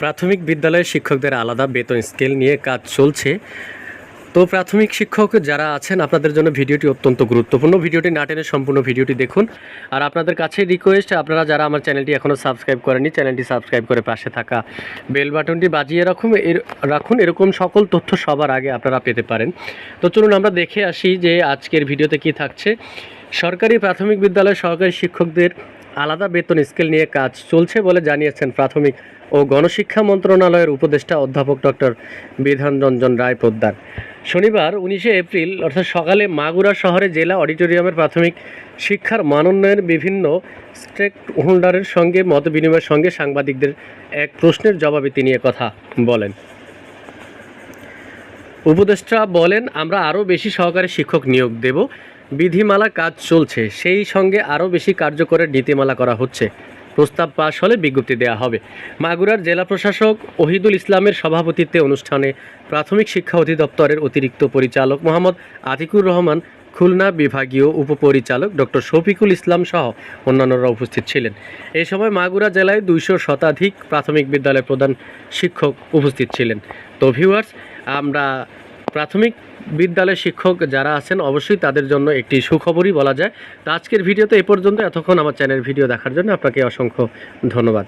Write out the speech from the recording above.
প্রাথমিক বিদ্যালয়ের শিক্ষকদের আলাদা বেতন স্কেল নিয়ে কাজ চলছে। তো প্রাথমিক শিক্ষক যারা আছেন আপনাদের জন্য ভিডিওটি অত্যন্ত গুরুত্বপূর্ণ। ভিডিওটি না টেনে সম্পূর্ণ ভিডিওটি দেখুন। আর আপনাদের কাছে রিকোয়েস্ট, আপনারা যারা আমার চ্যানেলটি এখনও সাবস্ক্রাইব করেনি, চ্যানেলটি সাবস্ক্রাইব করে পাশে থাকা বেল বাটনটি বাজিয়ে রাখুন। এরকম সকল তথ্য সবার আগে আপনারা পেতে পারেন। তো চলুন আমরা দেখে আসি যে আজকের ভিডিওতে কি থাকছে। সরকারি প্রাথমিক বিদ্যালয়ের সহকারী শিক্ষকদের আলাদা বেতন স্কেল নিয়ে কাজ চলছে বলে জানিয়েছেন প্রাথমিক ও গণশিক্ষা মন্ত্রণালয়ের উপদেষ্টা অধ্যাপক ডক্টর বিধান রঞ্জন রায় পোদ্দার। শনিবার 19 এপ্রিল অর্থাৎ সকালে মাগুরা শহরে জেলা অডিটোরিয়ামের প্রাথমিক শিক্ষার মানোন্নয়নের বিভিন্ন স্টেক হোল্ডারের সঙ্গে মত বিনিময়ের সঙ্গে সাংবাদিকদের এক প্রশ্নের জবাবে তিনি কথা বলেন। উপদেষ্টা বলেন, আমরা আরও বেশি সহকারী শিক্ষক নিয়োগ দেব। বিধিমালা কাজ চলছে, সেই সঙ্গে আরও বেশি কার্যকরের নীতিমালা করা হচ্ছে। প্রস্তাব পাশ হলে বিজ্ঞপ্তি দেওয়া হবে। মাগুরার জেলা প্রশাসক ওহিদুল ইসলামের সভাপতিত্বে অনুষ্ঠানে প্রাথমিক শিক্ষা অধিদপ্তরের অতিরিক্ত পরিচালক মোহাম্মদ আতিকুর রহমান, খুলনা বিভাগীয় উপপরিচালক ডক্টর শফিকুল ইসলাম সহ অন্যান্যরা উপস্থিত ছিলেন। এই সময় মাগুরা জেলায় 200 শতাধিক প্রাথমিক বিদ্যালয়ের প্রধান শিক্ষক উপস্থিত ছিলেন। তো ভিউয়ার্স, আমরা প্রাথমিক বিদ্যালয়ের শিক্ষক যারা আছেন অবশ্যই তাদের জন্য একটি সুখবরই বলা যায়। তো আজকের ভিডিওতে এই পর্যন্ত। এতক্ষণ আমার চ্যানেলের ভিডিও দেখার জন্য আপনাকে অসংখ্য ধন্যবাদ।